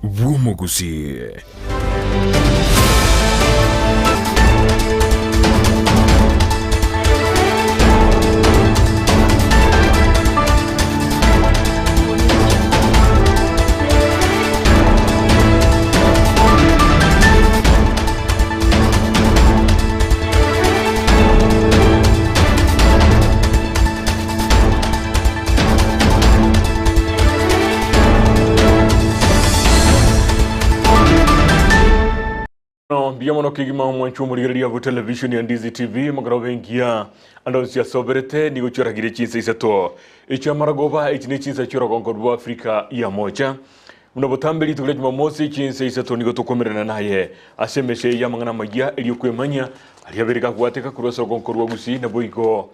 Gusii. Biamono kigima mwanchu murigeria bu television ya Ndizi TV magarobengia andonsia soberete ni guchora gire Chinsa Isato echa maragoba echine Chinsa chora konkorwa Afrika ya moja munabotambeli tukule Jumamosi Chinsa Isato ni gotokomerana naye asemeshe ya mangana magia eliyokwemanya aliyabereka kuateka kurosa konkorwa Gusii na boigo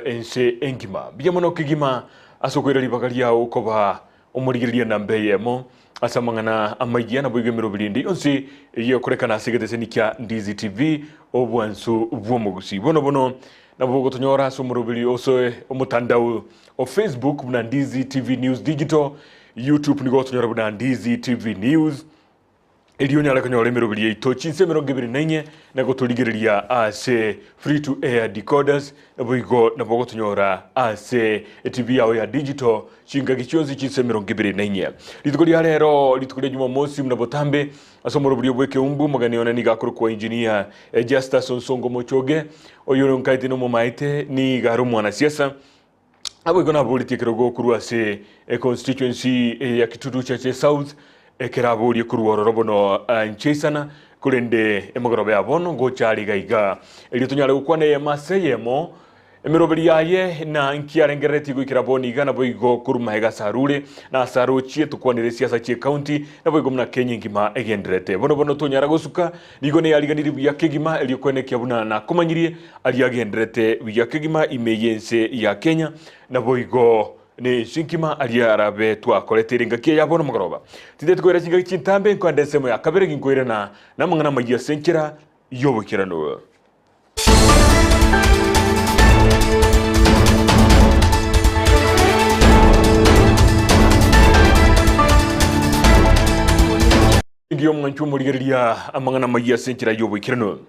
ense engima biamono kigima asokwera bakalia ukoba omurigeria nambeyemo asamangana Amayia na boigo mirobirindi onsi iyo kurekana sigete nikia Ndizi TV obwansu bwomugusii bono na bogo tonyora so murobiri oso omutandao o Facebook na Ndizi TV News Digital, YouTube ni gotonyora buna Ndizi TV News eliyonya la kanyore mirobiri ito Chinsa mirongibiri nenye na gotoligereria ase free to air decoders na bogo tonyora ase TV yao ya digital chinga gichonzi Chinsa mirongibiri nenye litukuli halero litukuli Jumamosi mnabotambe asomorobiri bweke umbu maganiona ni gakuru kwa engineer Justus Onsongo Mochoge oyoro nkaite no momaite ni garu mwana siasa abo igona politiki rogo kuru ase constituency ya Kitutu Chache South keraburi kuru robono Chinsa kurende emogorobe abono gochari gaiga eli tunyale gukwane maseyemo emiroberi yaye na nkiarengereti gwikiraboni gana boigo kuruma hega sarure na sarochie tukwanire siasa chie county na boigo mna Kenya ngima egenderete bono tonyara gosuka nigo ne yaliganiri bya kegima eliyokwene kyabuna na komanyirie aliyagenderete bya kegima imeyense ya Kenya na boigo ne shinkima aliyarabe twakoretera ngakiye yabono mugoroba tinde twera kinga kintambe nkwandesemo ya kabere ginkoirana na mangana magiya senkira yobukirano ngiyo mwanchu murigeria amangana magiya senkira yobukirano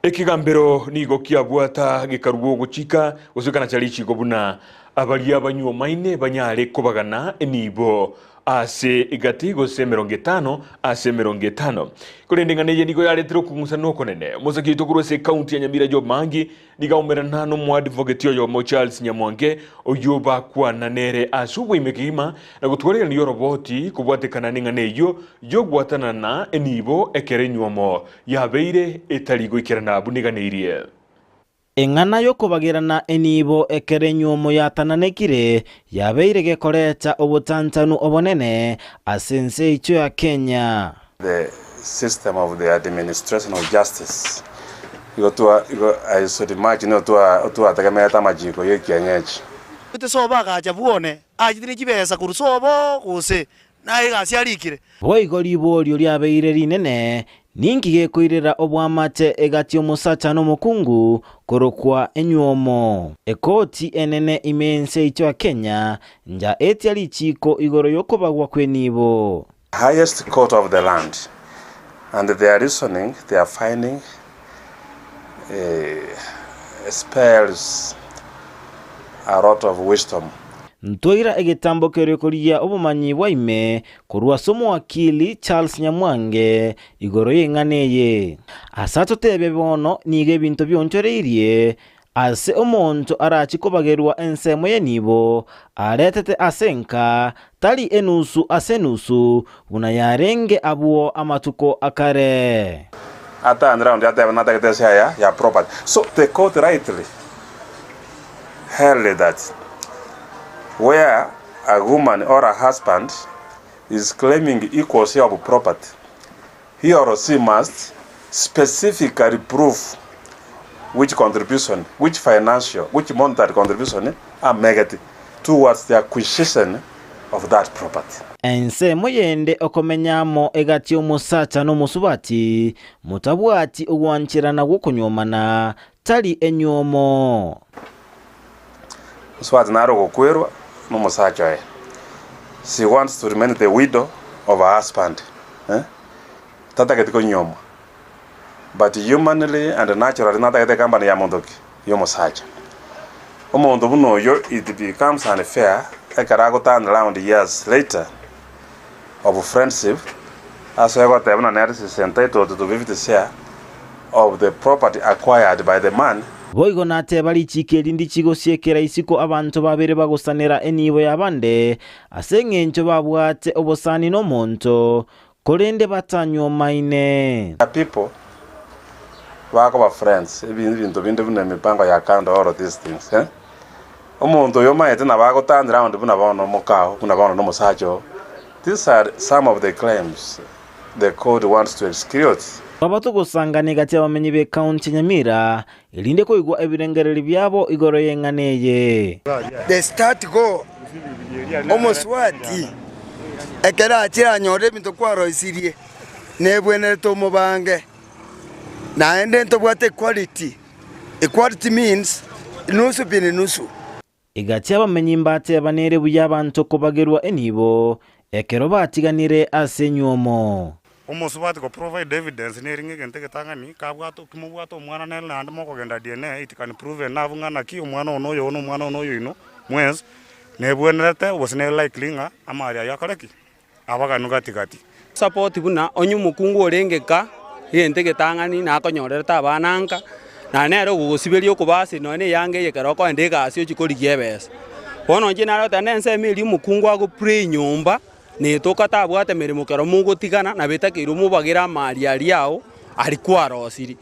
ekigambero nigo kiabwata gikarugo guchika usukana chalichi gobuna abali abanyuo maine banyale kobagana ENIBO ase igati gose 50 ase 50 kurendengane nigo yaletero kungusano konene muzaki tokuru se county ya Nyamira job mangi nigaumera no mu advocate yo mo Charles Nyamwange oyoba kwa nanere asubu imekima na gutwarira niyo roboti kubwatekana ningane yo gwatana na ENIBO ekerenyuomo yabeire etaligo ikerana buniganeirie engana yo kobagerana ENIBO ekerenyuomo yatananekire yabeire gekoreta obutantanu obonene asense icho ya Kenya. The system of the administration of justice I should imagine to atakameta majiko yekienyeji utesoba gaja buone ajitire kibesa kurusobo kuse naye gasiarikire boigo libolyo lyabeire linene ningi gekoirera obwamate egati omusacha no mukungu korokwa enyuomo ekoti enene imense icho ya Kenya nja etiali chiko igoro yokobagwa kw'ENIBO highest court of the land and they are reasoning, they are finding spells a lot of wisdom. Ntoira egetambo kerekoria obumanyi bwaime kurwa somo wakili Charles Nyamwange igoro yenganeye asato tebe bono nige bintu byonchoreirie ase omonto arachikobagerwa ensemo y'ENIBO aretete asenka tali enusu asenusu buna yarenge abuo amatuko akare ata around that have not ya property. So the court rightly held that where a woman or a husband is claiming equal share of property, he or she must specifically prove which contribution, which financial, which monetary contribution are made towards the acquisition of that property. Ense moyende okomenyamo egati omusacha no musubati mutabwati ogwanchirana gukonyomana tali enyomo Swati naro OKOEROBERIA no musacha. She wants to remain the widow of a husband. Tata ketiko nyoma. But humanly and naturally, nata kete kamba ni yamondoki. Yomo sacha. Omondo buno yo, it becomes an affair. Ekarago turn around years later of friendship. As I got the analysis entitled to 50 share of the property acquired by the man. Boigo nate bali chikeli ndi chigosiekera isiko abantu babere bagosanira enibo yabande asenge ncho babwate obosani no monto kolende batanyo maine. People wako ba friends ibintu binde bune mipango ya kanda all of these things omuntu yo maete na bago turn around buna bono mokao buna bono no musacho. These are some of the claims the court wants to execute. Babato gusangane gati abamenyi be county Nyamira ilinde ko igwa ebirengereri byabo igoro yenganeye. The start go almost what ekera achira nyore bintu kwaro isirie nebwene to mubange na ende to bwate equality means nusu bine nusu igati abamenyi mbate banere buyabantu OKOBAGERWA ENIBO ekero batiganire asenyuomo. Almost what go provide evidence nearing again take tangani kabwato kimubwato mwana nela and moko genda DNA it can prove enough ngana ki umwana onoyo no mwana onoyo ino mwens nebwenete was ne likely nga amaria yakoreki abaga nugatigati support buna onyu mukungu orengeka yente getangani na akonyoreta abananka na nero gusibiri okubase no ne yange yekero ko ndega asio chikorigie besa bono nje naro tanense mili mukungu ago pray nyumba ne toka tabwate mirimo kero mugutigana na betakiro mubagira mari yao alikuwa rosiri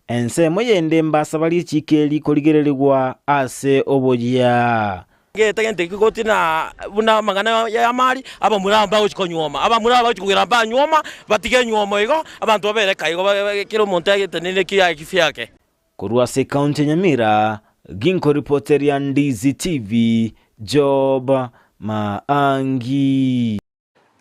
ense moyende mbasa bali chikeli koligererwa ase obogia Gete kikotina buna magana ya mari aba muramba ukonyoma aba muramba ukugira ba nyoma batige nyoma igo abantu babereka igo kiro montage tenene kiya kifyake kurwa se county Nyamira ginko reporter ya Ndizi TV Job Maangi.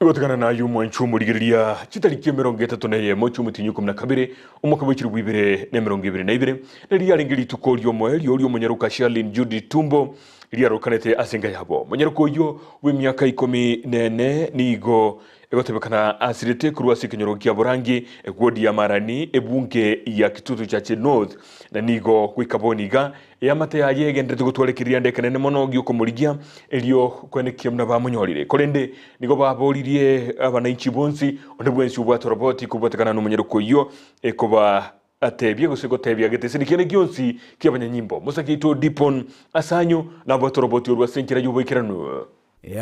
Igotagana na yumu nchumu ligiriria chitariki 31 cy'umutinyu 12 umwaka wa 2022 nari yaringiri tukolyo moelyo munyaruka Shalin Judy Tumbo liyarukanete asenga yabo munyaruko yo w'imyaka 14 nigo egotebekana asirete kurwa sikinyoro kya Burangi egodi ya Marani ebunge ya Kitutu cha North na nigo kwikaboniga yamate yayegendete gutwalekiria ndekanene mono gyuko murigia elio kwenekia mna bamunyorire kolende nigo baboririe abananchi bonsi onde bwensi ubwato roboti kubotekana no munyaruko yo ekoba atebye gusegotebya getesirikene gyonsi kyabanyanyimbo musakito dipon asanyo na bwato roboti urwa senkira yuboikirano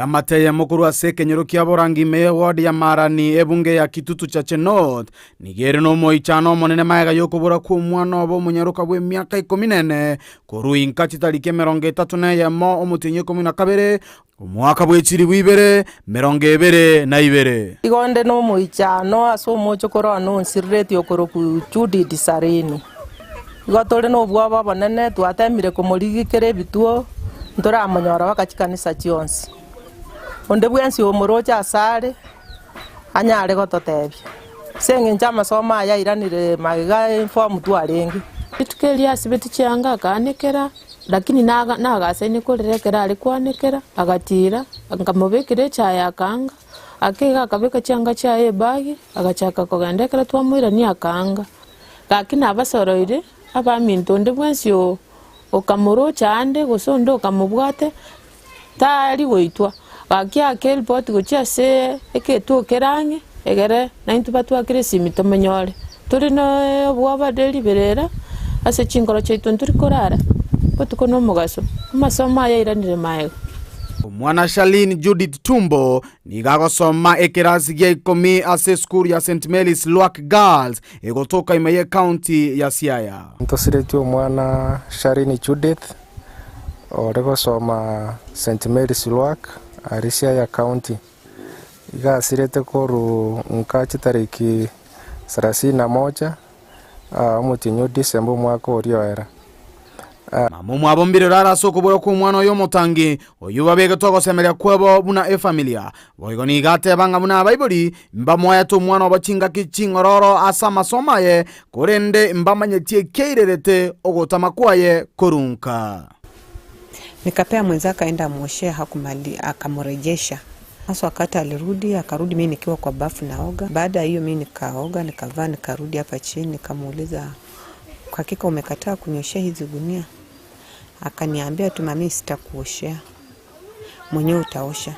Amateye mukuru wa sekenyero kya Burangi me ward ya Marani ebunge ya Kitutu cha North nigere no moichano monene maega yokobora ku mwana obo munyaruka bwe myaka 14 kuruinka chitarike 34 mo omutinye 12 umwaka bwechiri bwibere 22 igonde no moichano aso mochokoro anonsirete yokoro ku Judy Disareni igotore no bwaba banene twatemire kumurigikere bituo ndora amanyora wakachikanisa chionsi onde bwensi omorocha asare anyare gototebya senge njama soma ya iranire magiga inform twarengi itukelia sibeti cyanga kanekera lakini nagase ni korerekera ari kwanekera agatira ngamubekire cyaya kanga akega kabeka cyanga cyaye bagi agachaka kogendekera twamwira ni akanga lakini abasoroire abaminto onde bwensi okamoro cyande gosondo okamubwate tari goitwa bakia kel pot gocha se eketu kerange egere naintu batwa kresimi tomenyore turi no bwaba deliberera ase chingoro chaitu nturi korara potukono mugaso masoma ya iranire maego Mwana Shalin Judith Tumbo nigagosoma ekirasi gya 10 ase school ya St Mary's Lwak Girls egotoka Amayia County ya Siaya. Ntosiretwe mwana Shalin Judith oregosoma St Mary's Lwak ari Siaya County igasirete koru nkachi tariki 31 mutinyu December mwaka orioera Mamu abombire rara soko boro ku mwana yo motangi oyuba bege togosemeria kwebo buna familia boigoni gate banga buna baibuli mba moya to mwana obachinga kichingororo asa masomaye korende mbamanyetie keirerete ogotamakwaye korunka nikapea mwenzaka enda moshe hakumali akamurejesha Hasa wakati alirudi, akarudi mimi nikiwa kwa bafu naoga. Baada ya hiyo mimi nikaoga, nikavaa, nikarudi hapa chini, nikamuuliza, kwa hakika umekataa kunyoshea hizi gunia? Akaniambia tu, mami, sitakuoshea, mwenyewe utaosha.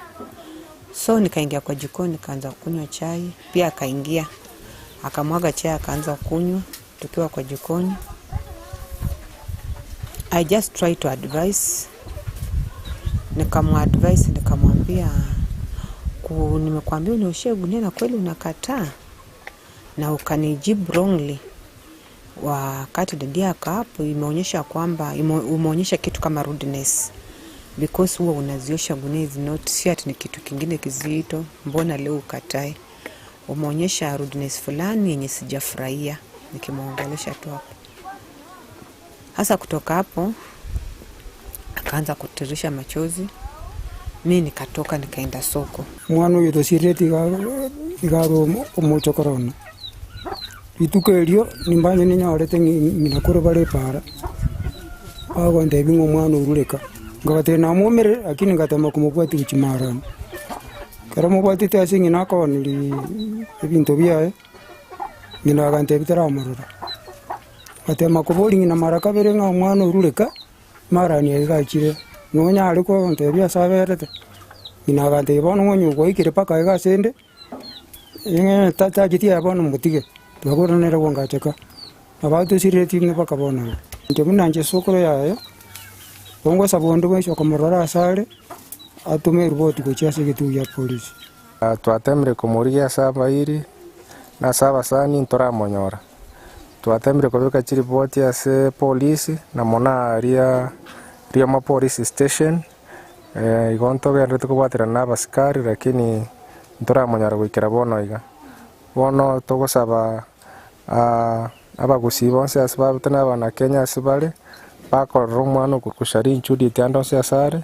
So nikaingia kwa jikoni, nikaanza kunywa chai. Pia akaingia, akamwaga chai, akaanza kunywa tukiwa kwa jikoni. I just try to advise. Nikamu-advise, nikamwambia, nimekuambia unioshee gunia na kweli unakataa, na ukanijibu wrongly. Wakati dadi yako hapo, imeonyesha kwamba umeonyesha kitu kama rudeness, because huwa unaziosha gunia is not si ni kitu kingine kizito. Mbona leo ukatae? Umeonyesha rudeness fulani yenye sijafurahia. Nikimwongelesha tu hapo. Hasa kutoka hapo akaanza kutirisha machozi. Mimi nikatoka, nikaenda soko. Mwana uyu tosireti igaro omochokorona. Itukerio nimbanye ninyorete minakuru bare para. Ago ndebingo mwana urureka. Ngabate na momere akini ngatama kumubwati uchimarana. Karamo bwati tasingi nakonili ebinto byae. Ngina gante bitara amurura. Atema kubori ngina maraka bere nga mwana urureka marani egachire. Nonya aliko ndebya saberete. Ngina gante bono ngonyu goikire paka egasende. Yenge tata jitia bono mutige. Bagora nera wangacheka. Abatu sireti ne paka bono. Njomuna nje sokoro yae. Bongo sabondo bwesho komorora asale atume ripoti ko chiase gitu ya polisi. Twatemre komoria saba iri na saba sani ntoramonyora. Twatemre kobeka chiripoti ase polisi na mona ria ma police station. Igonto gerete kubwatira n'abasikari lakini ntoramonyora gwikira bono iga. Bono togosaba abagusii bonse asibabute n'abana Kenya asibale bakorora omwana okukushari inchudi tiando se asare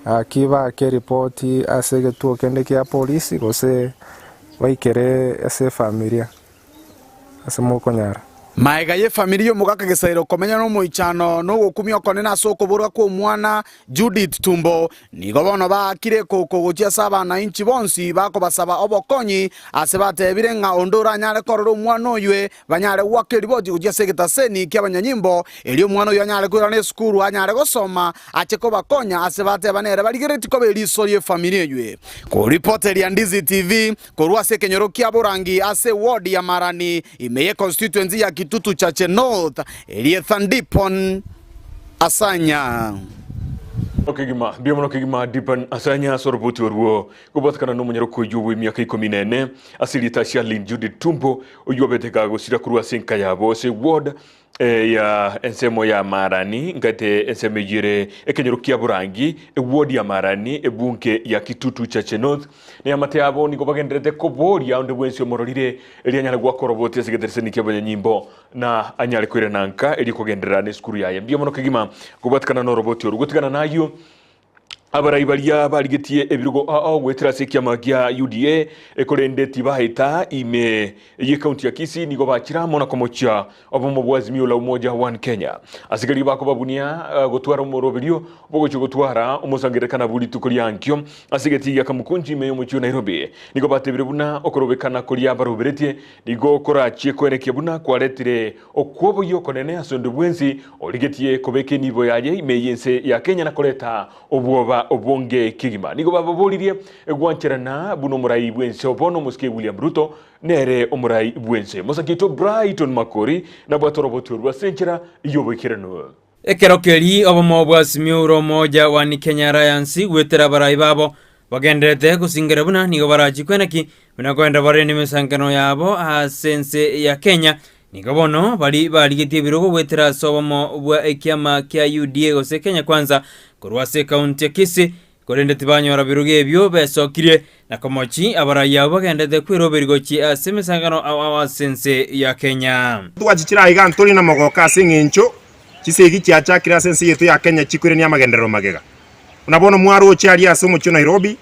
akiba ke report ase getuo kende kia polisi gose waikere ase familia ase mukonyara Maega ye familia mugaka gesairo komenya no moichano no gukumia konena soko burwa ko mwana Judith Tumbo nigo bono bakire koko gochia saba na inchi bonsi bako basaba obokonyi ase batebire nga ondora nyale kororo mwana oywe banyale wakeri boji gochia segeta seni kia banyanyimbo elio mwana oyo nyale kwira ne skuru anyale gosoma acheko bakonya ase batebanere baligireti ko beliso ye familia ywe ko reporter ya Ndizi TV korwa se kenyoro kia borangi ase ward ya Marani imeye constituency ya Kitutu Chache North Eliethandipon Asanya Okigima biamono kigima Dipan Asanya soroboti orwo kubatkana no munyero ko yuwe myaka 14 asili tasha Lin Judith Tumbo oyobeteka gusira kurwa senka yabo se ward ya ensemo ya Marani ngate ensemo yire ekenyero kia burangi ward ya Marani ebunke ya Kitutu Chache North ne amate abo niko bagendrete ko boria onde bwensio mororire eli anyale gwa koroboti segeterseni kia banyanyimbo na anyale kwire nanka eli kogendera ne skuru yaye biamono kigima kubatkana no roboti orwo gutigana nayo abarayibalia baligetie ebirugo gwetera sekia magia UDA ekorende tibahita ime ye county ya Kisii nigo bakira mona komocha obomo bwazimio la umoja one Kenya asigari bako babunia gotwara umoroberio bogocho gotwara umusangerekana buli tukuri yankyo asigeti yakamukunji meyo mucho Nairobi nigo batebire buna okorobekana kuri abaroberetie nigo korachi kwerekia buna kwaretire okwobo yo konene asonde bwenzi oligetie kobeke nibo yaye imeyense ya Kenya na koleta obwoba obonge kigima nigo bababolirie egwancherana buno murai bwense obono muske William Ruto nere omurai bwense mosakito Brighton Makori na bwatorobotu rwa senchera yobekirano ekerokeri obomo bwasimiro moja wa Kenya Alliance gwetera barai babo bagenderete kusingera buna nigo baraji kwenaki binakwenda bare nimisangano yabo asense ya Kenya nigo bono bali gitie birogo gwetera sobomo bwa ekiama kia UDA gose Kenya kwanza korwase county ya Kisii korende tibanyora biruge ebyo besokire na komochi abaraya bagendete kwiroberigochi asemisangano awasense ya Kenya twachikira iga nturi na mogoka singincho kisegi kyacha kira sense yetu ya Kenya chikwire ni amagendero magega unabona mwaro ochari ase mucho Nairobi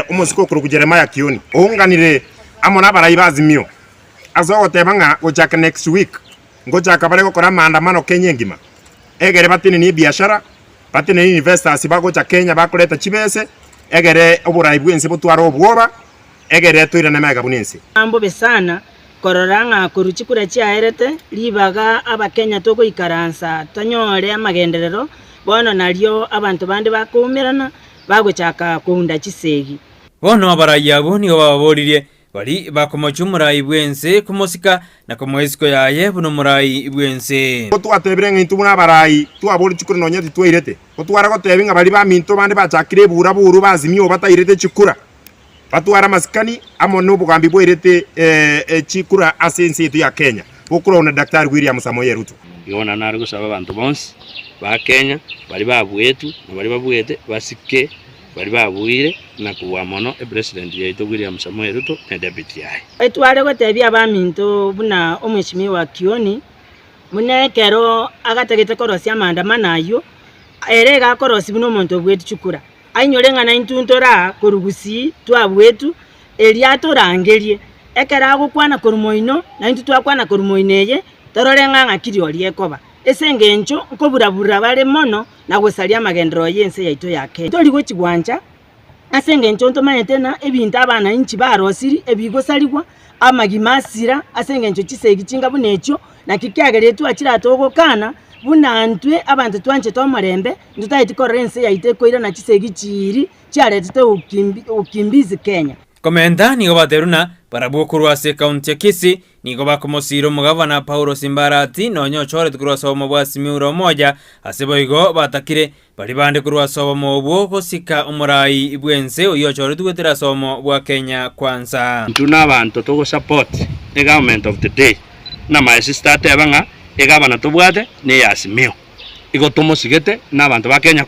umusiko kurugjerema ya kioni onganire amona abarayi bazimio azo otebanga gochaka next week ngochaka bare gukora maandamano Kenya ngima egere batini ni biashara batini ni investors bagocha Kenya bakuleta chibese egere oburai bwense butwara obwoba egere toirane mega bunense ambo besana kororanga kuruchikura chiaerete libaga abakenya togoikaransa tonyore amagenderero bono naryo abantu bandi bakumirana bagochaka kuunda chisegi bono abarai abo nigo bababoririe bari bakomocha omorai bwense kumosika na komoesiko yaye buno omorai bwense twatebire ng'intu buna abarai twabori chikura nonya titwairete gotwara gotebi ng'a bari baminto bande bachakire ebura buru bazimio batairete chikura batwara masikani amo n'obugambi bwairete chikura ase ensi yetu ya Kenya gokurona Daktari William Samoei Ruto igona nari gusaba abantu bonse ba Kenya bari babwetu na bari babwete basike bari babuire na kuwa mono president yaito William Samoei Ruto na deputy yae etware gotebia abaminto buna omweshimiwa Kioni munekero agategete korosia maandamano ayo ere gakorosi buno omonto obwetu chukura ainyore na intuntora kurugusi twabwetu eliatorangerie ekera gukwana kurumoino na intu twakwana kurumoineye tororenga ngakiri oliekoba esengencho nkoburabura bare mono na gusalia amagendero yense yaito yake tori gochigwanja asengencho ntomayete na ebintu abana inchi barosiri ebigosaligwa amagimasira asengencho chisegi chinga bunecho na kikiageretu achira togokana buna antwe abantu twanje tomorembe ndutaiti korense yaite koira na chisegi chiri chiaretete ukimbizi Kenya komenda nigo bateruna barabukurwa se county ya Kisii nigo bakomosiro mugavana Paulo Simbarati nonyo chore tukurwa somo bwa simiuro moja aseboigo batakire bari bande kurwa somo bwo kosika omorai bwense uyo chore tugwetera somo bwa Kenya kwanza tuna abantu togo support the government of the day na my sister tebanga egabana tobwate ne yasimio igotomo sigete na abantu ba Kenya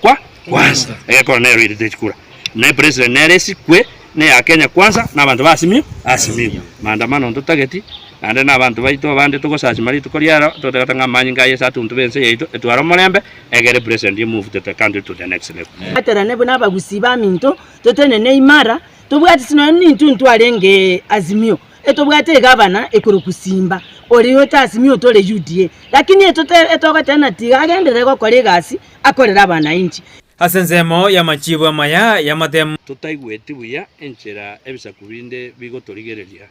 kwanza egekoro ne ride chikura ne president ne resikwe ne ya Kenya kwanza na abantu basimio maandamano ntutageti ande na abantu baito bande tugosachi mari tukoriara totegatanga manyinga yesatu ntubense yeito etwara morembe egere president you move the country to the next level aterane buna bagusi ba minto totene ne imara tobwati sino nintu ntwarenge azimio etobwate gavana ekurukusimba oriyo tasimio tole UDA lakini etoka tena tiga agendere gokore gasi akorera abana inchi asenzemo ya machibu amaya ya matemu tutaigweti buya enchera ebisakubinde bigotorigereria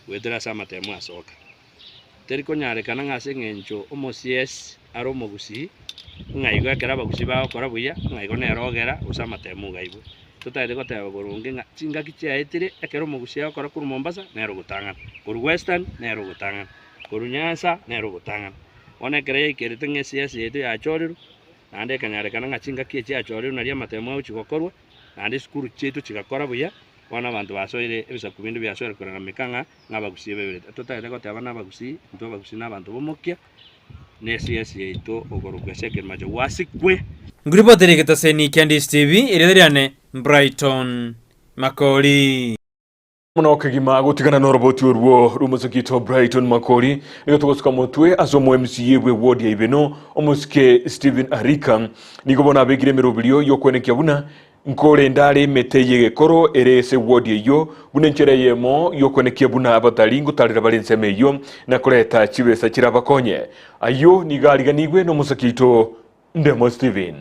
gwetera sa matemu asoka teriko nyarekana ngase ngencho omosies aro mogusi ngaigo ekera bagusi ba okora buya ngaigo nerogera usa matemu gaibwe tutaire goteba gorunge nga chinga kichaetire ekero mogusi okora kuru Mombasa nero gutangana kuru Western nero gutangana kuru Nyanza nero gutangana onekere ikerete ngesiasi yetu ya choriru nande kanyarekana ngachinga kiechi achore unaria matemo uchigokorwa nande skuru chetu chigakora buya wana abantu basoire ebisakubindi byasoire kurana mikanga ngabagusiye bebere tutaire goteba nabagusi ntwa bagusi nabantu bomokia nesiasi yetu ogorugweseke majo wasikwe ngripotere ketaseni Candice TV iretheriane Brighton Makori muno kigima gutigana no roboti urwo rumusukito Brighton Makori nigo tugosuka mutwe asomo MCA we ward ya Ibeno omusike Stephen Arika nigo bona begire merobilio yokwenekia buna nkore ndale meteye EGEKORO erese ward yo buna nchere yemo yokwenekia buna abatalingo talira balenseme yo na kureta chibesa kirabakonye ayo nigaliganigwe no musukito Ndemo Stephen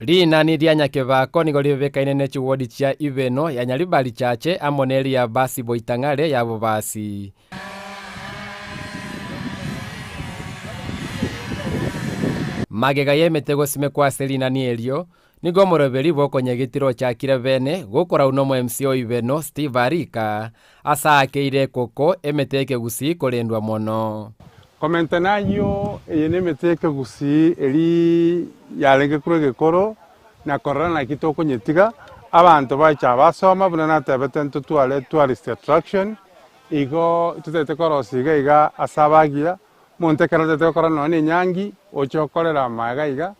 Rina ni rianya kebako nigo libekaine ne chiwodi chia Ibeno ya nyalibali chache amoneli ya basi boitangale ya bobasi magega yemetego sime kwa Selina ni elio nigo morobeli boko nyegitiro cha kirevene gukora unomo MCO Ibeno Steve Arika asa akeire koko emeteke Gusii kolendwa mono komentanayo yenemeteke Gusii eli yalenge kuro EGEKORO na korana kitoko nyetiga abantu bacha basoma buna natabetento twale tourist attraction igo tutete korosiga iga asabagira montekana tutete korana ne nyangi ochokorera maga iga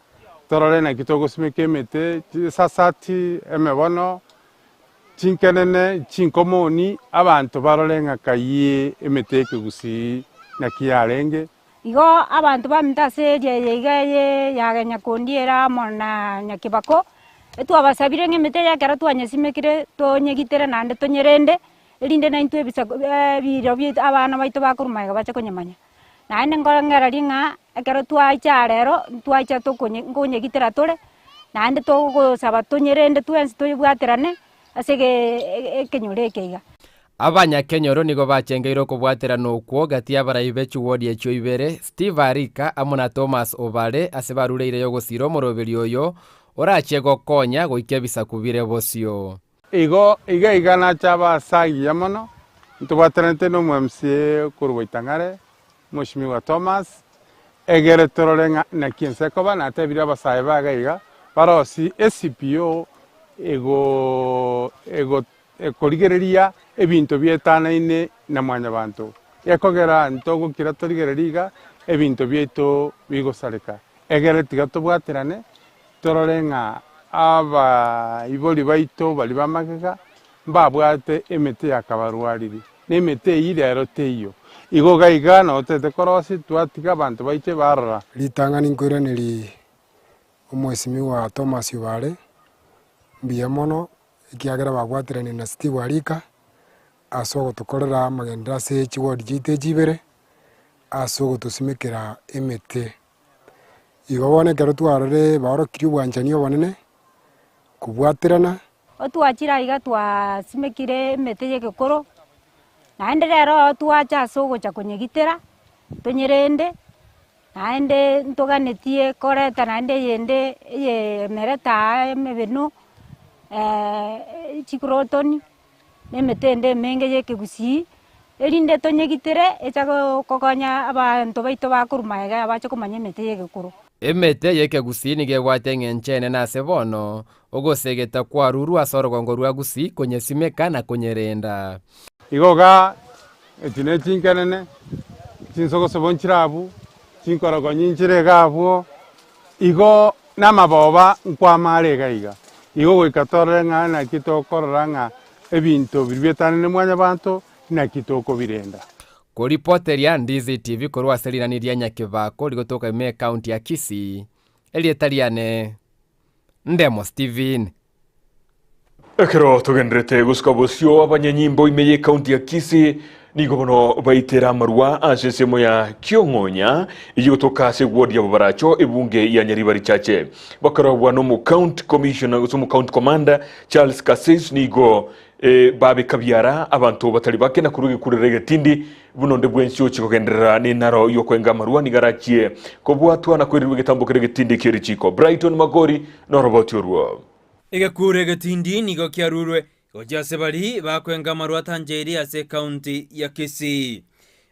torole na kitoko simekemete sasati emebono chinkenene chinkomoni abantu barolenga kaye emeteke Gusii na kialenge igo abantu bamtase yeye yagenya kondiera mona nyakibako etu abasabire ngemete yakara twanyesimekire tonyegitere nande tonyerende elinde na intwe bisa biro bi abana baito bakurumaiga bacha konyemanya nande ngorangara ringa ekero twaicha rero twaicha tokonyegitera tore naende togosaba tonyerende twensi toibwaterane ase ekenyoro ekeiga. Abanyakenyoro nigo bachengeirwo kubwaterana okwo gati abarai bechu wodi echo ibere Steve Arika amuna Thomas Obare ase barureire yo gusira omoroberi oyo orachie gokonya goikia bisakubire bosio. Iga na chaba sagi yamono ntubwaterante no MCA kurwaitangare Mheshimiwa Thomas egere tororenga na Chinsa koba na tebira basaye bagaiga barosi SCPO ego ekorigereria ebinto bietanaine na mwanya bantu ekogera ntogo kira torigereriga ebinto bieto bigosareka egere tiga tubwaterane tororenga aba iboli baito bali bamagega mbabwate emete yakabarwariri nemete irero teyo igogaiga no tete korosi twatiga bantu baiche barra litangani nkoiraneri Mheshimiwa Thomas Obare biamono ikiagera babwaterane na Steve Arika asogo tukorera magendera se chiwodi jite jibere asogo tusimikira emete igobone kero twarore baro kiri bwanjanio bonene kubwaterana otwachira iga twasimikire emete y'egekoro naende rero twacha asogo cha kunyegitera tonyerende naende ntoganetie koreta naende yende ye mereta emebeno chikurotoni nemetende menge yeke Gusii erinde tonyegitere echago kokonya abantu baito bakurumaega abacho kumanya emete y'egekoro. Emete yeke Gusii nigegwate ng'enchene nase bono ogosegeta kwaruru asorogongo rwa Gusii konyesimeka na konyerenda igoga etine chinkanene chinsogosebonchirabu chinkorogonyinchere gabwo igo namaboba nkwamarega iga igo goikatoreng'a na kitokororang'a ebinto biribietanene mwanya bantu na kitoko birenda. Kuripoteria Ndizi TV korwa selinaniria Nyakivako ligotoka ime county ya Kisii elietariane Ndemo Steven. Ekero tugenderete gusika bosio abanyanyimbo imeye county ya Kisii nigo bono baitera marua asesemo ya Kiong'onya igotoka se ward ya Baracho ebunge ya Nyaribari chache bakara wano mu county commissioner gusumu county commander Charles Kassis nigo babe kabyara abantu batari bake na kuruge kurerege tindi bunonde bwensyo chikogenderera ni naro yokwenga marua nigarachie ko bwatwa na kwerirwe getambo kerege tindi kirichiko Brighton Magori no robot yorwo EGEKURO egetindi nigo kiarurwe gojase bari bakwenga marua tanjeri ase county ya Kisii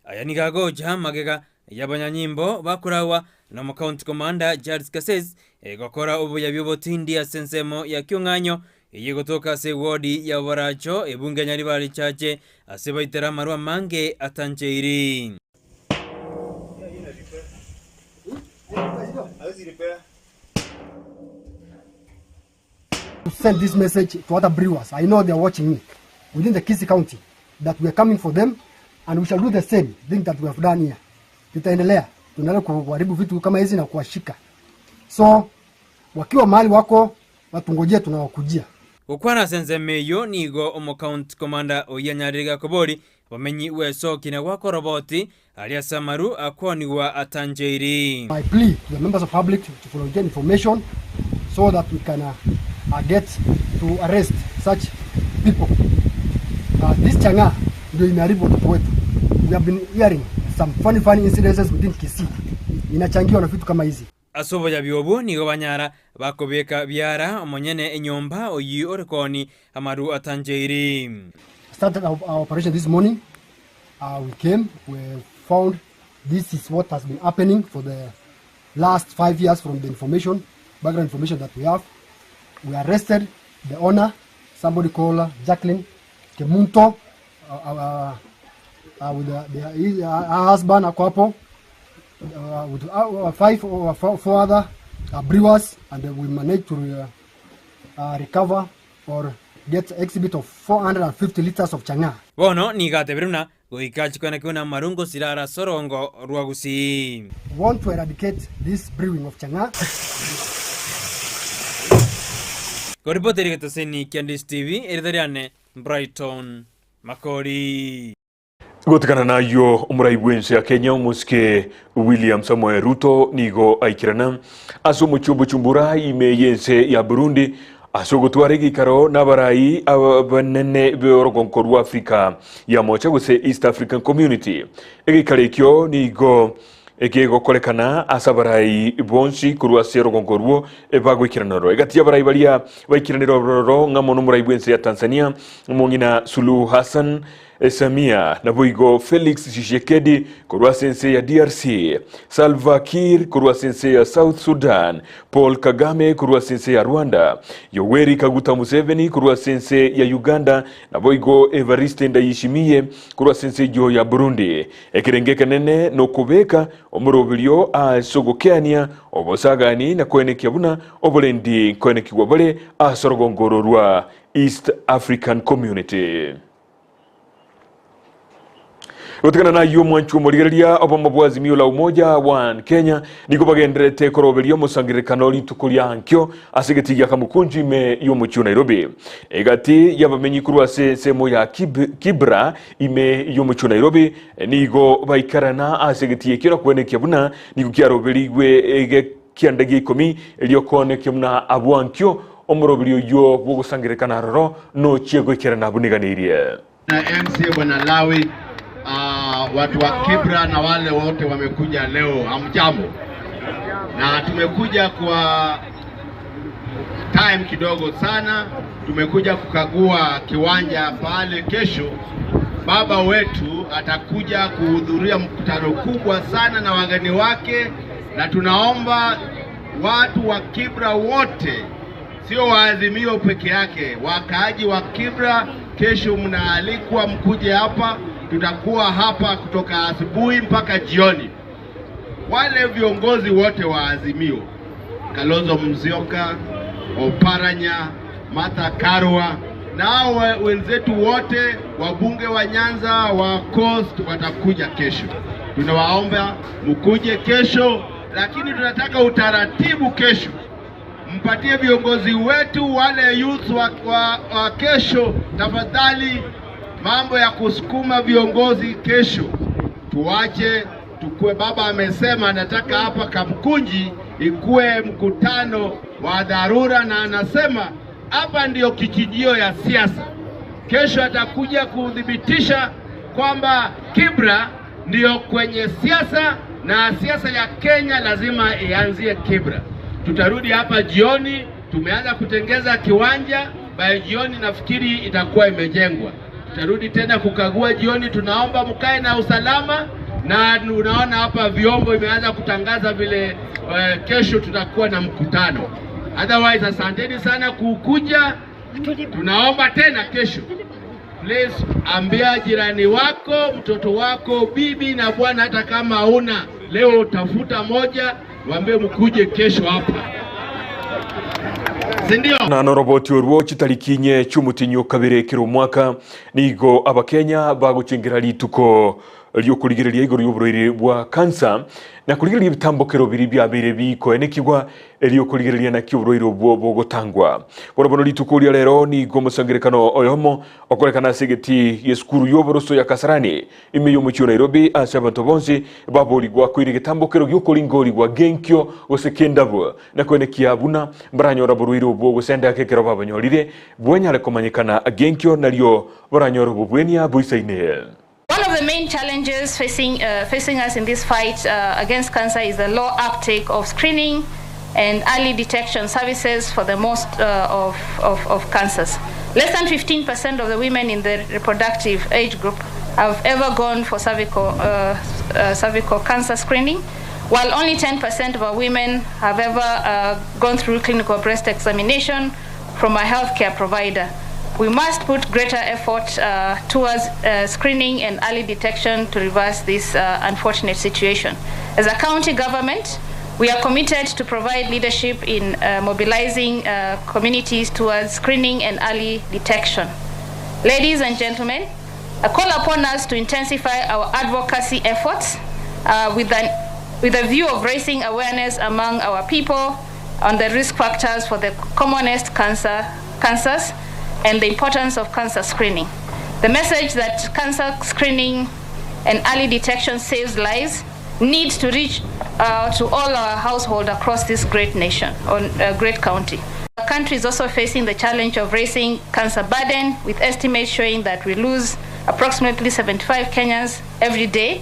aya nigagoja magega yabanyanyimbo bakurawa na mu county commander Charles Kassis egokora ubuya byobotindi asensemo ya Kiong'anyo igotoka se wodi ya Baracho ebunge Nyaribari chache ase baitera marua mange atanjeri. Send this message to other brewers. I know they are watching me within the Kisii County that we are coming for them and we shall do the same thing that we have done here. Tutaendelea kuharibu vitu kama hizi na kuwashika. So wakiwa mahali wako watungojea tunawakujia. Ukwana senzemeyo nigo omo county commander oyanyarega kobori bamenyi weso kina wako roboti alia samaru akwani wa atanjeri. I plead to the members of public to volunteer information so that we can get to arrest such people. This changa ndio imeharibu watoto wetu. We have been hearing some funny incidences within Kisii. Inachangiwa na vitu kama hizi. Asobo ya biobu nigo banyara bakobeka biara omonyene enyomba oyi orekoni amaru atanjeri. Started our operation this morning. We came, we found this is what has been happening for the last 5 years from the background information that we have. We arrested the owner, somebody called Jacqueline Kemunto, with her husband Akwapo, with 4 other brewers, and we managed to recover or get exhibit of 450 liters of changa. Bono nigate beruna goikachikana kuna marungo sirara sorongo rwa Gusii. We want to eradicate this brewing of changa. Koripoteri getoseni Ndizi TV eridariane Brighton Makori. Gutikana nayo umuraibwense ya Kenya umuske William Samoei Ruto nigo aikirana aso muchumbura imeyense ya Burundi aso gutwara EGEKORO n'abarai abanene b'orogonkorwa Afrika ya mocha guse East African Community EGEKORO nigo egegokorekana asabarai bonsi kurwa serogonkorwo ebagwikiraniro egati yabarai balia baikiraniro roro ngamo n'umuraibwense ya Tanzania mungina Suluhu Hassan Samia na Boigo Felix Tshisekedi kurwa sense ya DRC, Salva Kiir kurwa sense ya South Sudan, Paul Kagame kurwa sense ya Rwanda, Yoweri Kaguta Museveni kurwa sense ya Uganda na Boigo Evariste Ndayishimiye kurwa sense jo ya Burundi. Ekirengeka nene no kubeka omurobiryo asogokania obosagani na kwenekya buna obolendi kwenekwa bale asorogongororwa East African Community. Utikana na yu mwanchu morigeria obamabwazi miula umoja wa Kenya niko bagenderete koroberio musangirikano litukulia ankyo asigetiga kamukunji me yu muchu Nairobi egati yabamenyi kurwa semo ya Kibra ime yu muchu Nairobi nigo baikarana asigetiye kira kwenekya buna nigo kiaroberigwe ege kiandagi komi eliokone kimna abwankyo omoroberio yo bugusangirikana roro no chiego kirana buniganirie na MC Bwana Lawi. Watu wa Kibra na wale wote wamekuja leo, hamjambo, na tumekuja kwa time kidogo sana. Tumekuja kukagua kiwanja pale. Kesho baba wetu atakuja kuhudhuria mkutano kubwa sana na wageni wake, na tunaomba watu wa Kibra wote, sio waazimio peke yake, wakaaji wa Kibra, kesho mnaalikwa mkuje hapa. Tutakuwa hapa kutoka asubuhi mpaka jioni. Wale viongozi wote wa Azimio, Kalonzo Musyoka, Oparanya, Martha Karua, na wenzetu wote wabunge wa Nyanza, wa Coast watakuja kesho. Tunawaomba mkuje kesho, lakini tunataka utaratibu kesho. Mpatie viongozi wetu wale youth wa kesho, tafadhali. Mambo ya kusukuma viongozi kesho tuache, tukue. Baba amesema anataka hapa Kamkunji ikue mkutano wa dharura, na anasema hapa ndio kichijio ya siasa. Kesho atakuja kudhibitisha kwamba Kibra ndio kwenye siasa, na siasa ya Kenya lazima ianzie Kibra. Tutarudi hapa jioni, tumeanza kutengeza kiwanja, by jioni nafikiri itakuwa imejengwa. Tutarudi tena kukagua jioni. Tunaomba mkae na usalama, na unaona hapa vyombo imeanza kutangaza vile kesho tutakuwa na mkutano. Otherwise, asanteni sana kukuja. Tunaomba tena kesho, please ambia jirani wako, mtoto wako, bibi na bwana, hata kama huna leo tafuta moja, waambie mkuje kesho hapa. Na noroboti urwo chitarikinye cyumutinyo kabire kiro mwaka nigo abakenya bagucengera lituko lyo kurigereria igoro y'uburiri bwa kansa na kurigereria bitambokero biri byabire biko enekigwa lyo kurigereria na cyuburiro bwo gutangwa borobono lituko lya rero nigo musangirikano oyomo okorekana segeti yeskuru y'oboroso ya Kasarani imiyo mu Nairobi asabanto bonse baboligwa kwirige tambokero gyo kuringori gwa genkyo osekendabo na kwenekia buna baranyora burwiro bwo gusenda kekero babanyorire bwenyale komanyikana genkyo nalyo baranyora bubwenia buisaine. One of the main challenges facing us in this fight against cancer is the low uptake of screening and early detection services for the most of cancers. Less than 15% of the women in the reproductive age group have ever gone for cervical cancer screening, while only 10% of our women have ever gone through clinical breast examination from a healthcare provider. We must put greater effort towards screening and early detection to reverse this unfortunate situation. As a county government, we are committed to provide leadership in mobilizing communities towards screening and early detection. Ladies and gentlemen, I call upon us to intensify our advocacy efforts with a view of raising awareness among our people on the risk factors for the commonest cancers and the importance of cancer screening. The message that cancer screening and early detection saves lives needs to reach to all our households across this great nation or great county. Our country is also facing the challenge of raising cancer burden, with estimates showing that we lose approximately 75 Kenyans every day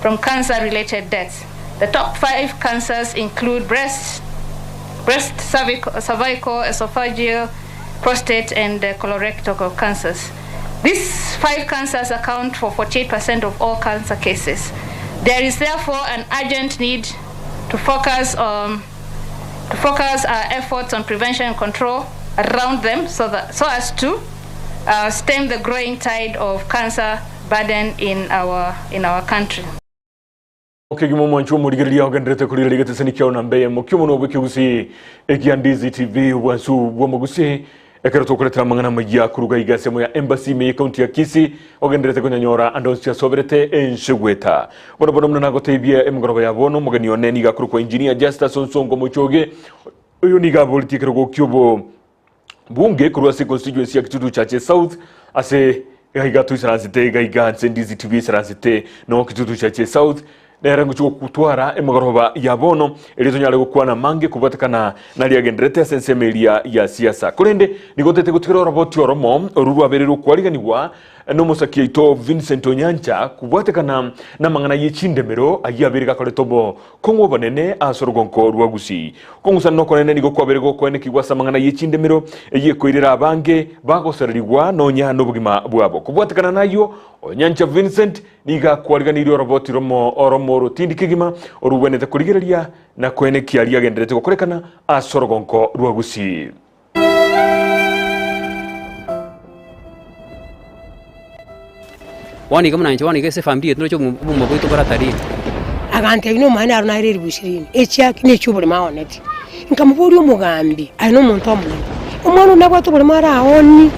from cancer-related deaths. The top 5 cancers include breast, cervical, esophageal, prostate, and colorectal cancers. These 5 cancers account for 48% of all cancer cases. There is therefore an urgent need to focus our efforts on prevention and control around them, so as to stem the growing tide of cancer burden in our country. Okigimo mwanchu murigiria ogendrete kurira ligatesani kyo nambe mukyo no bwekigusi Ndizi TV wansu bwomugusi ekarato kuletera mangana majya kuruga igasemo ya embassy me county ya Kisii ogendrete kunyanyora andonsia soberete enshegweta bono mna nagotebia emgoroba ya bono mugani oneni gakuru kwa engineer Justice Sonsongo Muchoge uyu niga politiki rogo kyobo bunge kurwasi constituency ya Kitutu Chache South ase gaigato isarazite gaigatse Ndizi TV isarazite no Kitutu Chache South nerangu chuko kutwara emagoroba ya bono elizo nyale gukwana mange kubatakana nali agendrete sensemelia ya siasa kurende nigotete gutikira roboti oromo oruru abereru kwaliganiwa no musaki ito Vincent Onyancha kubatakana na mangana yechindemero ayabirika koletobo kongo banene asorogonko rwa Gusii kongusa no konene nigo kwaberego kwene kigwasa mangana yechindemero eyekoirira abange bagosererigwa nonya nobugima bwabo kubatakana nayo Onyancha Vincent niga kwaliganiro roboti oromo rutindi kigima oruwenete kurigereria na kwene kialia agendrete gukorekana asorogonko rwa Gusii. Wani kama nanchi wani kese family yetu ndio bumba bwitu baratari agante bino mwana aruna ireri bushirini echa kine cyubure maoneti nkamuburi umugambi ayino muntu omwe umwana nabwato buri mara ahoni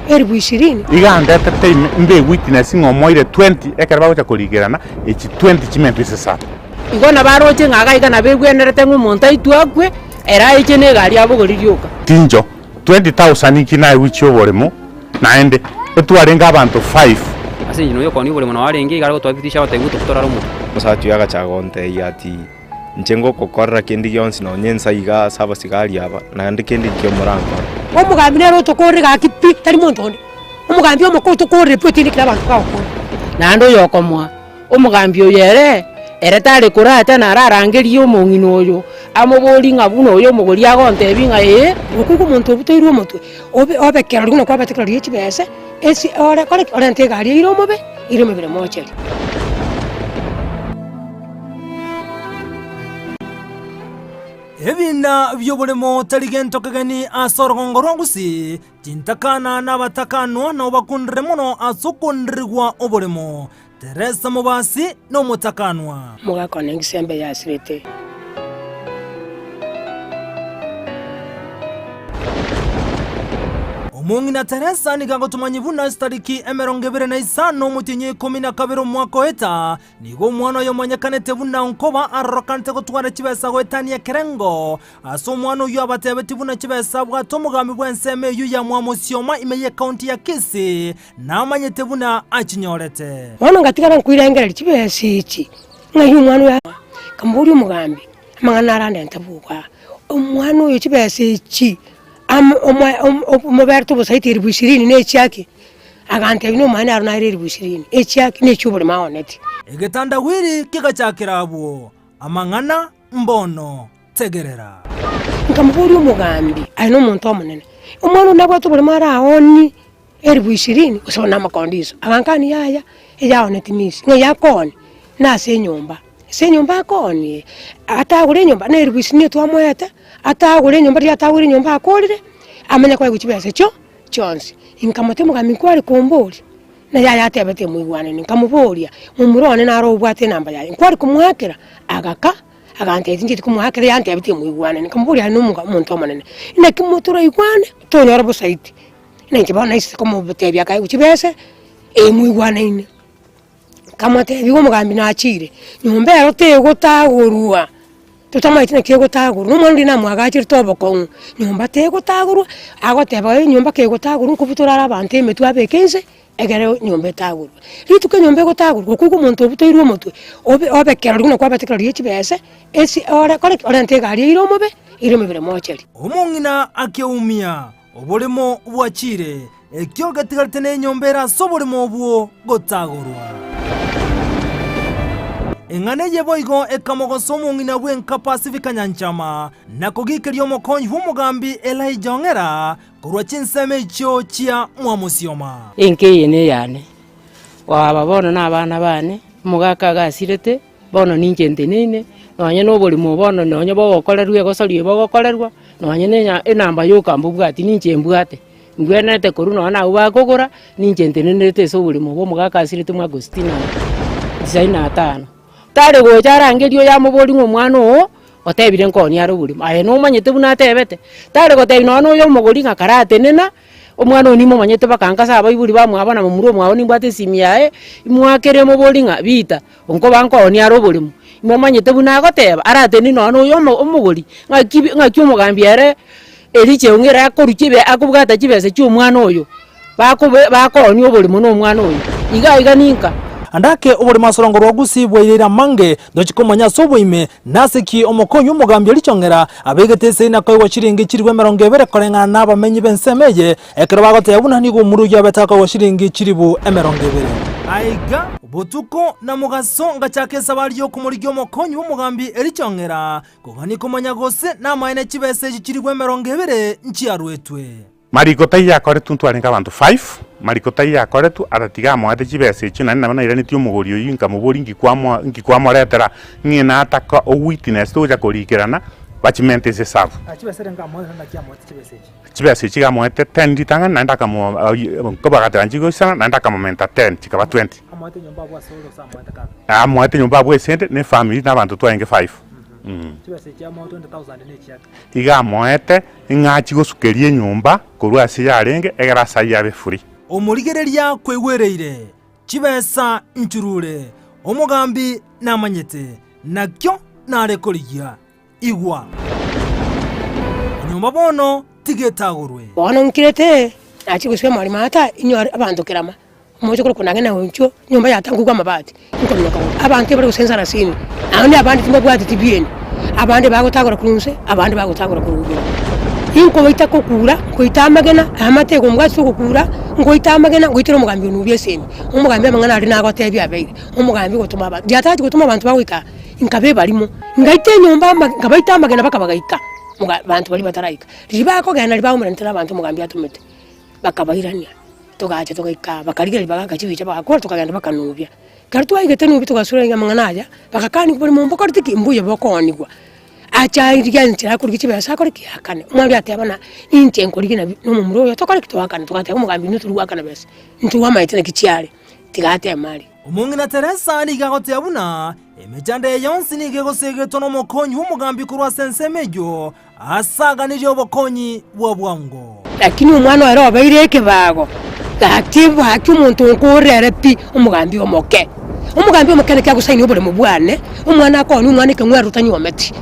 eri bushirini iganda tete mbe witness ngomoire 20 ekara bacha kurigerana echi 20 chimentwise sa igona baroche ngagaiga na begwenerete ngumuntu aitwakwe era ikene gari abogoririuka tinjo 20,000 ikina wicho boremo naende etwarenga abantu 5 ase nyino yo koni bole mwana warengi gari gotwabitisha bateguto kutora rumu musatu yaga chagonte yati njengo kokorra kendi yonsi no nyensa iga saba sigari aba nandi kendi kyo murango omugambi nero tokore ga kipi tari muntu omugambi omukoto kore pwetini kila bantu kawo nando yokomwa omugambi oyere ere tare kurata nararangeri omongino oyo amobori ngabuno oyo mogori agonte binga okuko muntu obutoirwo mutwe obekera runo kwa batekera richi bese esi ora kore orante gari iromobe bire mocheri ebina byobulemo taligento kagani asorogongo rwangusi tintakana n'abatakanwa nabo bakundire muno asukundirwa obulemo Teresa Mubasi no mutakanwa mugakona ngisembe yasirete Mungi na Teresa nigago tumanyibuna stariki emerongevere na isano mutinye 12 mwaka eta nigo mwana yo manyakanete buna nkoba arrokante gutwara kibesa gwetania kerengo aso mwana yo abatebeti buna kibesa bwato mugambi bwenseme yu ya mwamosioma imeye county ya Kisii na manyete buna achinyorete wana ngatikana nkwirengera kibesa iki ngayu mwana ya kamburi mugambi amangana arande ntabukwa umwana yo kibesa iki omuberto bosaitiri bushirini nechiaki agante bino mwana aruna ireri bushirini echiaki nechubure maoneti egetanda wiri kigachakirabwo amangana mbono tegerera nkamuburi umugambi ayino muntu omunene umwana nabwato buri mara ahoni eri bushirini usona makondiso agankani yaya eyaoneti misi ngeyakoni nase nyumba senyumba akoni atagure nyumba neri bushirini twamwete atagure nyumba yatagure nyumba akolire amenya kwa kuchibese cyo chonsi inkamote mugambi kwari kombori na yaya atebete muigwane nkamuboria mumurone naro ubwate namba yaye kwari kumwakira agaka agante tinjiti kumwakira yantebete muigwane nkamburia no muntu omanene ina kimutura igwane tonyora bosaiti ina kibana isi komo botebya kai kuchibese muigwane ine kamote bigo mugambi na achire nyumba yaro tego tagurua tutamaitine kego taguru n'umundi namwagakira toboko nyumba tego taguru agoteba nyumba kego taguru kubitura abantu emetu abekenze egere nyombe taguru rituke nyombe gotaguru kuko muntu obutoirwo mutwe obekera riguno kwa batekera richi bese esi ore ntegari iro mobe iro mebere mocheri omongina akeumia obolemo bwachire ekyo gatigarite ne nyombera sobolemo obwo gotagurwa engane yeboigo ekamogoso omongina bwenka Pacifica Nyanchama nakogikeria omokonyi bw'omugambi Elijah Ong'era korwa chinseme ekyo chia mwamusioma enke yene yane waba bono n'abana bane mugaka gasirete bono ninjente nene nonye n'obolimo bono nonye bogokorerwa egosorie bogokorerwa nonye nenya enamba yokambu bwati ninche mbwate ngwenete koru nona ubakogora ninjente nene tese obolimo bw'omugaka asirete mwa Agustina 95 tare gocharangerio ya mubori ng'omwana o otebire nkoni aro bulimo aye no manyete buna tebete tare gotebi nono yo mugori ngakarate nena omwana onimo manyete bakankasa abaiburi bamwabana mu muro mwawo nimbate simi yae mwakere mubori nga bita onko bankoni aro bulimo mo manyete buna goteba arate ni nono yo omugori ngaki omugambi ere eriche Ong'era akorukibe akubwata kibese cy'omwana oyo bakoni obulimo no omwana oyo iga ninka andake obole masorongo rwa Gusii bweirira mange dochikomanya soboime nasiki omokonyi umugambi Elijah Ong'era abegetese na koiwa shiringi chiribwe 20 korengana n'abamenyi bensemeye ekero bagote yabuna nigo muru yabetaka wa shiringi chiribu 20 aiga botuko na mugaso ngachake sabali yo kumurigyo omokonyi umugambi Elijah Ong'era kogani komanya gose na maene chibese chiribwe 20 nchi arwetwe marikotai yakoretu ntwarenga abantu 5 marikotai yakoretu aratiga mwate chibese ichi nani nabana iraniti omugori oyu nkamubori ngikwamoretera ngina ataka o witness toja korikerana bachimente se sabu chibese renga mwate na kia mwate chibese chibese ichi ga mwate 10 ditanga nanda kamo kobagatera njigo sana nanda kamo menta 10 chikaba 20 mwate nyumba bwa solo sa mwate ka mwate nyumba bwa sente ne family n'abantu twenge 5 chibese chia mo 20,000 ne chia iga mwete ngachi gosukerie nyumba korwa ase yarenge egera sai yabe free omurigereria kwegwereire chibesa nchurure omugambi namanyete nakyo narekorigia igwa nyumba bono tigetagurwe bono nkirete nachi guswe mari mata inyo abantu kirama mojo kuro kunagena oncho nyumba yatangugwa mabati nkomyoka abantu bari gusensara sini nandi abandi timba bwati tibien abandi bagotagura kunse abandi bagotagura kurugiro inko baita kokura koitamagena amateko mugasi kokura ngoitamagena ngoitira omugambi onubye semi omugambi amangana ari nagotebya abeire omugambi gotuma abantu diatati gotuma abantu bawika inkabe barimo ngaite nyumba ngabaita amagena bakabagaika abantu bali bataraika ribako gana ribawumira ntira abantu omugambi atumete bakabairania togaje togaika bakarigera bagaga chibicha bakakora tokagenda bakanubya kartwa igete nubi togasura ngamangana aja bakakani kubali mu mboko rutiki mbuye bokonigwa acha iriganitira kuri kibesa kuri kiyakane mwari atebana inche nkorigina no mumuro yo tokore kitwakana tokate umugambi nturwakana bese ntuwa itene kicyare tigate mali umungina Teresa ni gagote yabuna emejande yonsi ni gegosege no mokonyi umugambi kurwa sensemejo asaga ni jo bokonyi bwabwango lakini umwana waro abaireke bago gatibu haki umuntu nkorere pi umugambi omoke kyagusaini obole mubwane umwana akoni umwana kemwe rutanyi wameti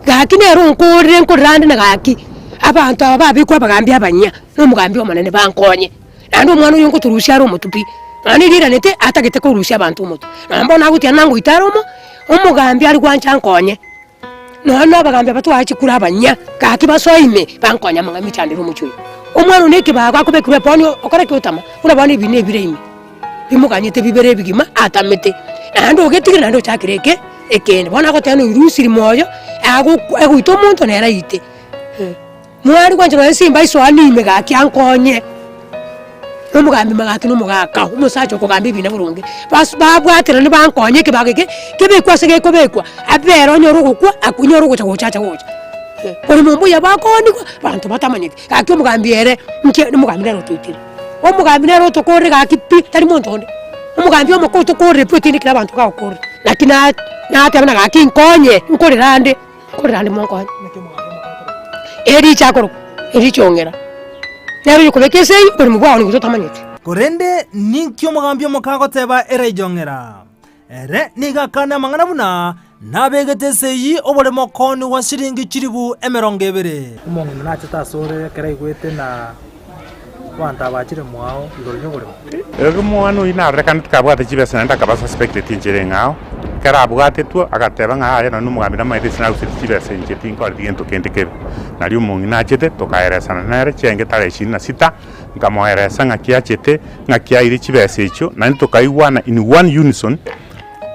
gaki nero nkorande na gaki abantu ababikwa bagambi abanya n'umugambi omanene bankonye nandi umwana uyu nkuturusha ari umutupi nandi riranete atagete ko urusha abantu umutu nambona guti nango itaromo umugambi ari gwancha nkonye none abagambi abatwachi kuri abanya gaki basoime bankonya mangami cyandira umucyo umwana uneke bagwa kubekure poni okora kyotama urabana ibine bireme bimuganyete bibere bigima atamete nandi ogetigire nandi chakireke ekene bona ko tano irusiri moyo ago ito muntu nera ite mwari kwanje no simba iso anime gaki ankonye umugambi magati n'umugaka umusacho ko gambi bine burunge bas babwatira ni bankonye kibageke kibekwasege ko bekwa abero nyorugukwa akunyorugo chacha uri mumbu yabakoni bantu batamanyike gaki umugambi ere nke n'umugambi rero twitira umugambi rero tokore gaki pi tari montonde umugambi omako tokore protini kira bantu ka okore nakina natabana gaki nkonye nkorerande monkonye eri chakoro eri chongera nero yukubekese uri mubwani gutotamanyike korende ninkyo mugambi omokago teba Elijah Ong'era ere nigakana mangana buna nabegeteseyi obole mokoni wa shiringi chiribu 20 umuntu nacho tasore kera igwete na wanta bachire mwao igoro nyogore mwana ina rekanit kabwate chibese nenda kaba suspected injire ngao kera bwate tu agateba ngaya na numugambira maite sina usiti chibese injeti nkori diento kendeke nari umungi na chete tokaeresana nere chenge tare 26 ngamoeresa ngakia chete ngakia iri chibese icho na ntokaiwana in one unison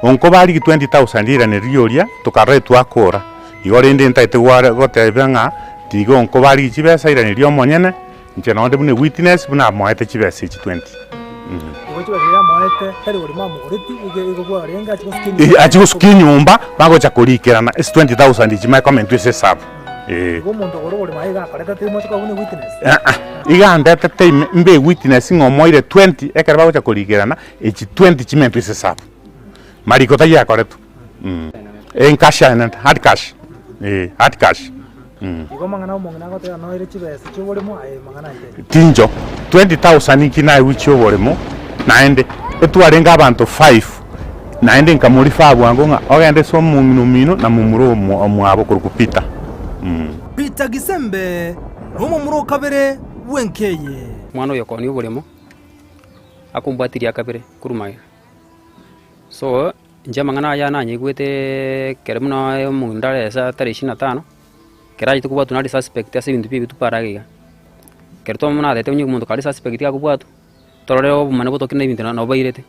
onko bari 20,000 ira ne rioria tokaretu akora igore ndi ntaite gware goteba nga tigo onko bari chibese ira ne rio monyene nche no ndebune witness buna moete chibese ichi 20 achikusuki nyumba bagocha kurikerana is 20,000 ichi my comment is sub igandete time mbe witness ngomoire 20 ekera bagocha kurikerana ichi 20 chimento is sub mariko taya koretu en cash and hard cash hard cash tinjo 20,000 ikina wicho boremo naende etwarenga abantu 5 naende nkamuri fabu angonga ogende so mumino na mumuro omwabo kurukupita Peter Gisembe omumuro kabere wenkeye mwana uyo koni boremo akumbatiria kabere kurumaye so njamangana ya nanye gwete keremuna mundare sa 25 keraje tukubatu nari suspect ase bintu bibi tuparagiga kerto muna dete unyi muntu kali suspect ya kubatu torero mane boto kine bintu na obairete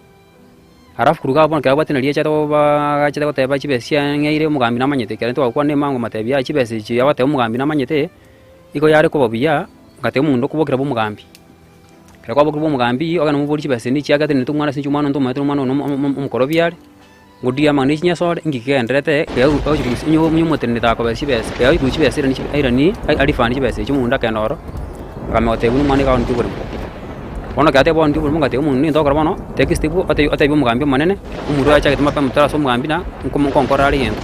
haraf kuruga bon kera batina liye chato ba chato teba chibesia ngeire mugambi namanyete kerento akwane mango matebia chibesi chi yabate mugambi namanyete iko yare ko bobia ngate mundu kubokera bo mugambi kera ko bokera bo mugambi ogana mubuli chibesi ni chiagate ni tumwana sinchu mwana ndo matru mwana umukorobiare ngudia mani chinya sore ngikenderete yau inyo mutene ta ko besi besi yau iguchi besi ni irani alifani chibesi chimunda kenoro akameote bunu mani ka onti buru ono kate bo onti buru ngate umuntu ni ndokora bono tekistibu ate mugambi manene umuru acha kituma pa mutara so mugambi na nkonkora ali yendo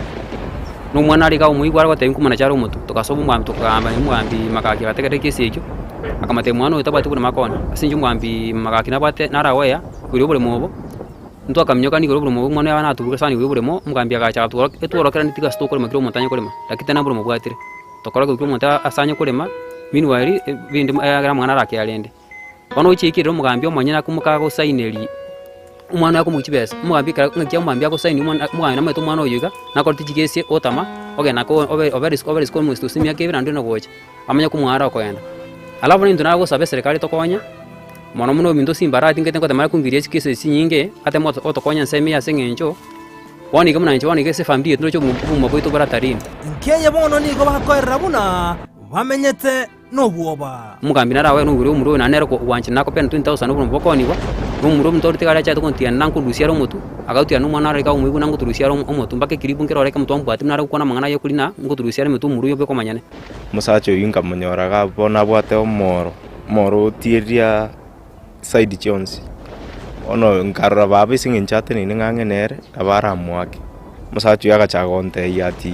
no mwana ali ka umuigwara ko tenku mana charo mutu tokaso mugambi tokamba mugambi makaki gatekete kisijo akamate mwana utabati buru makona asinju mugambi makaki na bate narawaya kuri buru mobo ndo akamnyoka ni goro mu mwana yana tubuka sani we buremo mugambi agacha tu etworokera nitiga stoko makiro montanya kurema lakini na buru mubwatire tokora ko monta asanya kurema minwari bindi agra mwana rake alende ono ichikiro mugambi omanyana kumuka ko saineri umwana yako muchibesa mugambi kara ngakya mugambi yako saini mwana mato mwana oyuga nakorti chigese otama ogena ko over ko mustu simya kebira ndino gocha amanya kumwara ko yenda alafu ndo nago sabe serikali tokonya mono muno mindo simbara tingete ko tamara kumbirie kise sinyinge ate moto otokonya nsemi ya sengencho wani kama nancho wani kese family ndo cyo mu boito baratarini nkeye bono ni ko bakorera buna bamenyete no buoba mugambi narawe no buri umuro na nero ko wanchi nako pen 20,000 no bokoni wa no umuro mtori tikara cha to kontia nanku lusiaro mutu agautia no mwana reka umuigu nangu turusiaro omotu mbake kiribu ngero reka mutu ambwati nara kukona mangana yo kulina ngo turusiaro mutu umuro yo beko manyane musacho yinga munyoraga bona bwate omoro tieria side Jones ono nkarra babe singinchate ni ngangenere abara mwake musacho yagachagonte yati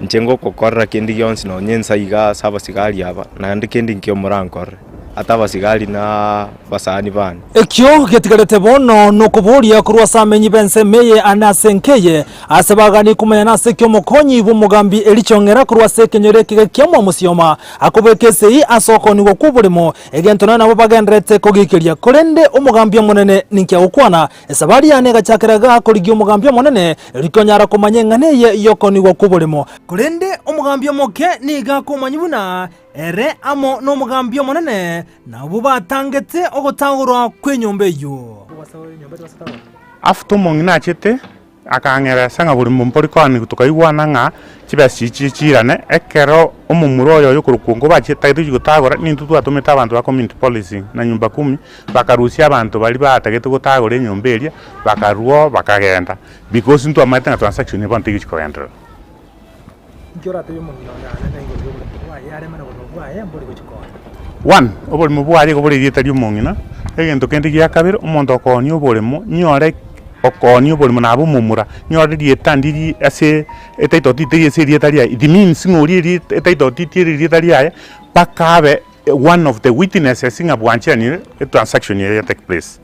njengo kokorra kendi Jones no nyensa iga saba sigali aba na ndikendi nkyo murankore ataba sigali na basani bani ekyo getigarete bono no kuburia kurwa samenyi bense meye anasenkeye asebagani kumenya nase kyo mokonyi bumugambi elichongera kurwa sekenyore kigekemo musioma akobekese asoko ni gokubulimo egentona nabo bagendrete kogikiria korende umugambi munene ninkya ukwana esabari yane gachakiraga korigi umugambi munene likonyara kumanyenganeye yoko ni gokubulimo korende umugambi moke niga kumanyibuna ere amo no mugambi munene nabo batangete ogotangurwa kwenyombe yo after mongina chete akangera sanga buri mumporikoni tukaiwana nga chibasi chichirane ekero omumuro yo yokurukungo bacheta itu gutagora nintu twatumita abantu ba community policy na nyumba 10 bakarusia abantu bali batagete gutagora enyombe eria bakaruo bakagenda because ntu amata transaction abantu ikikwendera nkora te yomo nyanya na yare mana bwa mburi gochikora one oboli mubwari ko boli yetari umongina egento kende gya kabiri omonto okoni obolemo nyore okoni obolemo nabo mumura nyore lietandiri ase etaito titiri ase lietaria it means ngori etaito titiri lietaria pakabe one of the witnesses in abwanchani a transaction here take place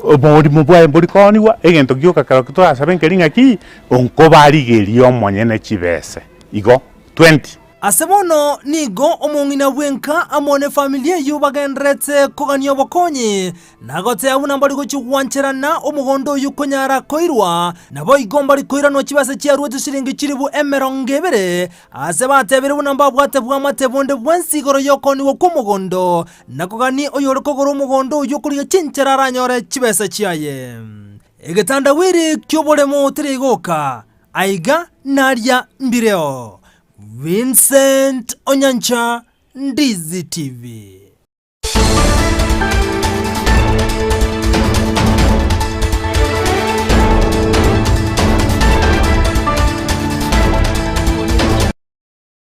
obori mubwa mbori koni wa egento gyoka karakto asaben keringa ki onkobari gerio monyene chibese igo 20 Asebono nigo omongina wenka amone familia yubagendrete kogania bokonyi nagote abuna mbali gochigwancherana omugondo yukonyara koirwa nabo igomba likoirano chibase chiarwete shiringi chiribu emerongebere asebatebere buna mbabwate bwamate bonde bwensigoro yokoni wokomugondo nakogani oyore kogoro omugondo yokuriga chinchera ranyore chibase chiaye egetanda wiri kyobolemo terigoka aiga naria mbireo Vincent Onyancha, Ndizi TV.